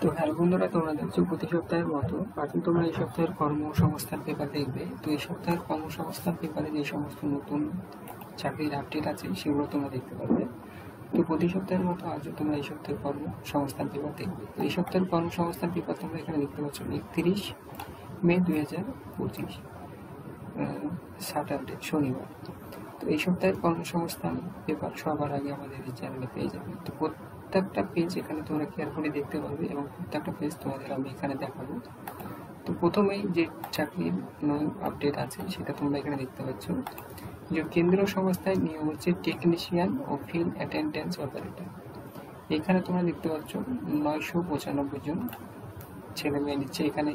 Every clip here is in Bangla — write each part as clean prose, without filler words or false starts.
তো হ্যালো বন্ধুরা, তোমরা দেখছো প্রতি সপ্তাহের মতো এখন তোমরা এই সপ্তাহের কর্মসংস্থান পেপার দেখবে। তো এই সপ্তাহের কর্মসংস্থান পেপারে যে সমস্ত নতুন চাকরির আপডেট আছে সেগুলো তোমরা দেখতে পারবে। তো প্রতি সপ্তাহের মতো আজও তোমরা এই সপ্তাহের কর্মসংস্থান পেপার দেখবে। তো এই সপ্তাহের কর্মসংস্থান পেপার তোমরা এখানে দেখতে পাচ্ছ 31 মে 2025 স্যাটারডে শনিবার। তো এই সপ্তাহের কর্মসংস্থান পেপার সবার আগে আমাদের এই চ্যানেলে পেয়ে যাবে। তো প্রত্যেকটা পেজ এখানে তোমরা কেয়ারফুলি দেখতে পারবে এবং প্রত্যেকটা পেজ তোমাদের আমি এখানে দেখাবো। তো প্রথমেই যে চাকরির আপডেট আছে সেটা তোমরা এখানে দেখতে পাচ্ছ যে কেন্দ্রীয় সংস্থায় নিয়োগ হচ্ছে টেকনিশিয়ান ও ফিল্ড অ্যাটেন্ডেন্স অপারেটর। এখানে তোমরা দেখতে পাচ্ছ 995 জন ছেলে মেয়ে নিচ্ছে। এখানে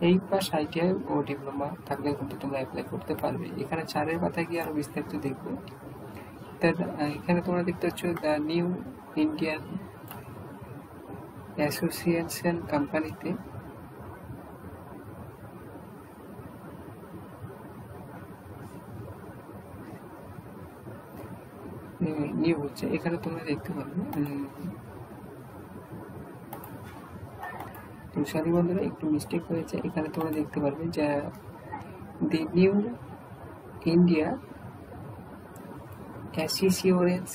8 পাস ITI ও ডিপ্লোমা থাকলে কিন্তু তোমরা অ্যাপ্লাই করতে পারবে। এখানে 4-এর পাতায় গিয়ে আরো বিস্তারিত দেখবো। এখানে তোমরা দেখতে পাচ্ছ দ্য নিউ ইন্ডিয়ান অ্যাসোসিয়েশন কোম্পানিতে নিয়োগ হচ্ছে। এখানে তোমরা দেখতে পারবে সরি বন্ধুরা, একটু মিস্টেক হয়েছে। এখানে তোমরা দেখতে পারবে যে দি নিউ ইন্ডিয়া অ্যাসিসিওরেন্স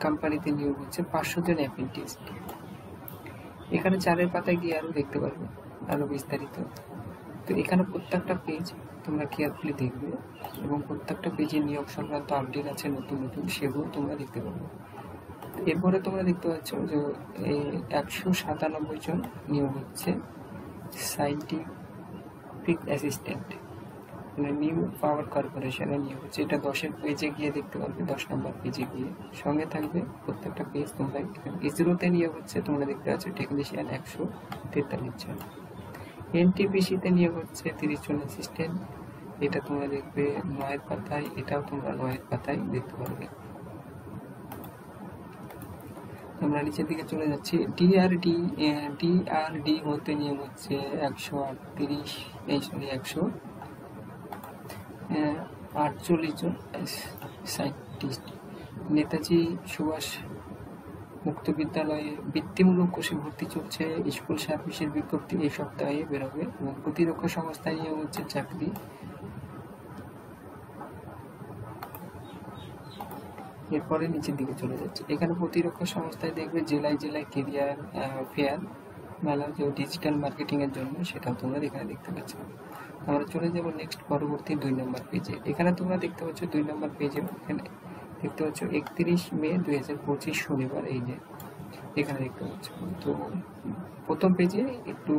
কোম্পানিতে নিয়োগ হচ্ছে 500 জন অ্যাপ্রেন্টিস। এখানে 4-এর পাতায় গিয়ে আরো দেখতে পারবে আরো বিস্তারিত। তো এখানে প্রত্যেকটা পেজ তোমরা কেয়ারফুলি দেখবে এবং প্রত্যেকটা পেজে নিয়োগ সংক্রান্ত আপডেট আছে নতুন নতুন, সেগুলো তোমরা দেখতে পাবে। এরপরে তোমরা দেখতে পাচ্ছ যে 197 জন নিয়োগ হচ্ছে সাইন্টিফিক অ্যাসিস্ট্যান্ট, মানে নিউ পাওয়ার কর্পোরেশনে নিয়োগ হচ্ছে। এটা 10-এর পেজে গিয়ে দেখতে পারবে, 10 নম্বর পেজে গিয়ে সঙ্গে থাকবে প্রত্যেকটা পেজ তোমরা। ইসরোতে নিয়োগ হচ্ছে, তোমরা দেখতে পাচ্ছ টেকনিশিয়ান 143 জন। NTPC-তে নিয়োগ হচ্ছে 30 জন অ্যাসিস্ট্যান্ট। এটা তোমরা দেখবে 9-এর পাতায়, এটাও তোমরা 9-এর পাতায় দেখতে পারবে। আমরা নিচের দিকে চলে যাচ্ছি। DRDO-তে নিয়োগ হচ্ছে 148 জন সায়েন্টিস্ট। নেতাজি সুভাষ মুক্ত বিদ্যালয়ে বৃত্তিমূলক কোর্সে ভর্তি চলছে। স্কুল সার্ভিসের বিজ্ঞপ্তি এই সপ্তাহে বেরোবে। এবং প্রতিরক্ষা সংস্থায় নিয়োগ হচ্ছে চাকরি। এরপরে নিচের দিকে চলে যাচ্ছে। এখানে প্রতিরক্ষা সংস্থায় দেখবে জেলায় জেলায় কেরিয়ার ফেয়ার মেলা, যে ডিজিটাল মার্কেটিং এর জন্য, সেটাও তোমরা এখানে দেখতে পাচ্ছ। আমরা চলে যাব নেক্সট পরবর্তী 2 নম্বর পেজে। এখানে তোমরা দেখতে পাচ্ছ 2 নম্বর পেজে এখানে দেখতে পাচ্ছ 31 মে 2025 শনিবার। এই যে এখানে দেখতে পাচ্ছ। তো প্রথম পেজে একটু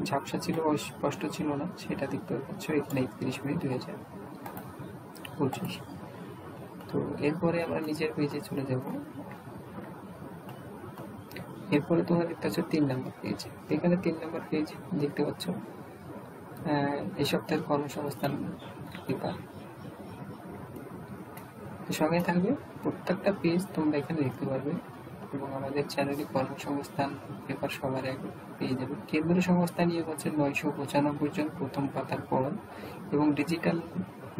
ঝাপসা ছিল, স্পষ্ট ছিল না, সেটা দেখতে পাচ্ছ এখানে 31 মে 2025। তো এরপরে আমরা নিচের পেজে চলে যাব। এরপরে তোমরা দেখতে পাচ্ছ 3 নম্বর পেজ। এখানে 3 নম্বর পেজ দেখতে পাচ্ছ এই সপ্তাহের কর্মসংস্থান পেপার। সঙ্গে থাকবে প্রত্যেকটা পেজ তোমরা এখানে দেখতে পারবে এবং আমাদের চ্যানেলে কর্মসংস্থান পেপার সবার আগে পেয়ে যাবে। কেন্দ্রীয় সংস্থা নিয়োগ হচ্ছে 995 জন প্রথম পাতার পর, এবং ডিজিটাল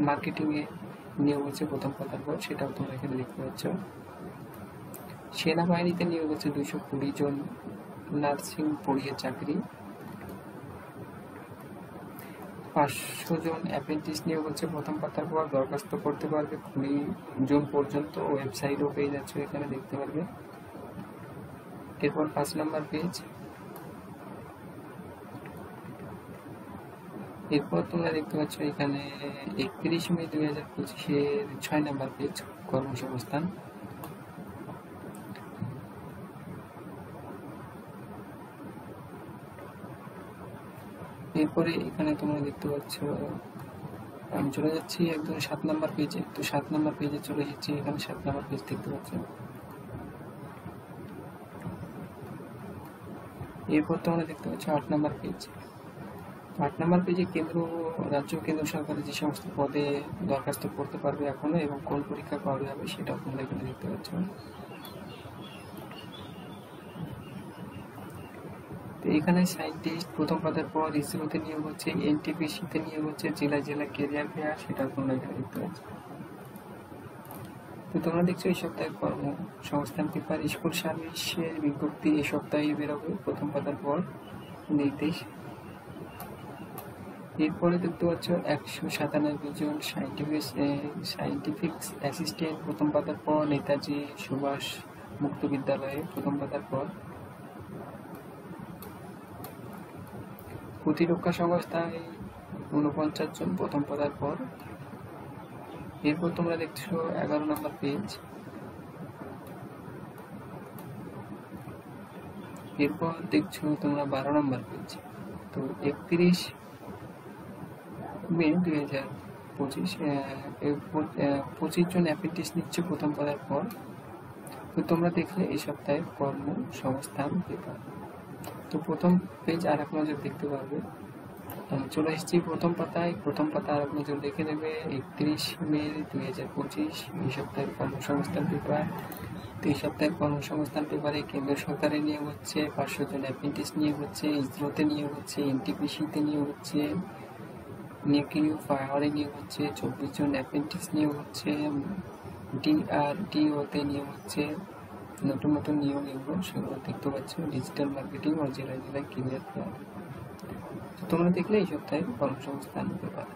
মার্কেটিং এ নিয়োগ হচ্ছে প্রথম পাতার পর, সেটাও তোমরা এখানে দেখতে পাচ্ছ। সেনাবাহিনীতে নিয়োগ হচ্ছে 220 জন নার্সিং পড়িয়ে চাকরি। 500 জন অ্যাপ্রেন্টিস নিয়োগ হচ্ছে প্রথম পাতার পর। দরখাস্ত করতে পারবে 20 জন পর্যন্ত, ওয়েবসাইটও পেয়ে যাচ্ছে, এখানে দেখতে পারবে। এরপর 5 নম্বর পেজ। এরপর তোমরা দেখতে পাচ্ছ এখানে 31 মে 2025-এর 6 নম্বর পেজ কর্মসংস্থান। এরপরে এখানে তোমরা দেখতে পাচ্ছ, আমি চলে যাচ্ছি একদম 7 নম্বর পেজে। তো 7 নম্বর পেজে চলে যাচ্ছি। এখানে 7 নম্বর পেজ দেখতে পাচ্ছ। এরপর তোমরা দেখতে পাচ্ছ 8 নম্বর পেজ। 8 নম্বর পেজে কেন্দ্র রাজ্য কেন্দ্র সরকারের যে সমস্ত পদে দরখাস্ত করতে পারবে এখনো এবং কোন পরীক্ষা করা হবে সেটাও তোমরা এখানে দেখতে পাচ্ছ। তো এখানে সায়েন্টিস্ট প্রথম পাতার পর। ইসরোতে নিয়োগ হচ্ছে, NTPC-তে নিয়োগ হচ্ছে, জেলায় জেলায় কেরিয়ার ফেয়ার, সেটাও তোমরা এখানে দেখতে পাচ্ছ। তো তোমরা দেখছো এই সপ্তাহে কর্মসংস্থান পেপার স্কুল সার্ভিসের বিজ্ঞপ্তি এই সপ্তাহে বেরোবে প্রথম পাতার পর নির্দেশ। এরপরে দেখতে পাচ্ছ 197 জন সায়েন্টিফিক অ্যাসিস্ট্যান্ট প্রথম পাতার পর, নেতাজি সুভাষ মুক্ত বিদ্যালয়ে প্রথম পাতার পর। প্রতিরক্ষা সংস্থায় 49 জন প্রথম পাতার পর। এরপর তোমরা দেখছো 11 নম্বর পেজ। এরপর দেখছো তোমরা 12 নম্বর পেজ। তো 31 মে 2025 25 জন অ্যাপ্রেন্টিস নিচ্ছে প্রথম পাতার পর। তো তোমরা দেখলে এই সপ্তাহে কর্মসংস্থান পেপার। তো প্রথম পেজ আর এক নজর দেখতে পারবে। চলে এসেছি প্রথম পাতায়। প্রথম পাতা আর এক নজর দেখে নেবে। 31 মে 2025 এই সপ্তাহের কর্মসংস্থান পেপার। তো এই সপ্তাহের কর্মসংস্থান পেপারে কেন্দ্র সরকারের নিয়োগ হচ্ছে, 500 জন অ্যাপ্রেন্টিস নিয়োগ হচ্ছে, ইসরোতে নিয়োগ হচ্ছে, এনটিপিসিতে নিয়োগ হচ্ছে, নিউক্লিয়ার পাওয়ারে নিয়োগ হচ্ছে, 24 জন অ্যাপ্রেন্টিস নিয়োগ হচ্ছে, ডিআরডিওতে নিয়োগ হচ্ছে। নতুন নতুন নিয়োগ এগুলো সেগুলো দেখতে পাচ্ছ। ডিজিটাল মার্কেটিং ও জেলায় জেলায় ক্যারিয়ার। তোমরা দেখলে এই সপ্তাহে কর্মসংস্থান পেপার।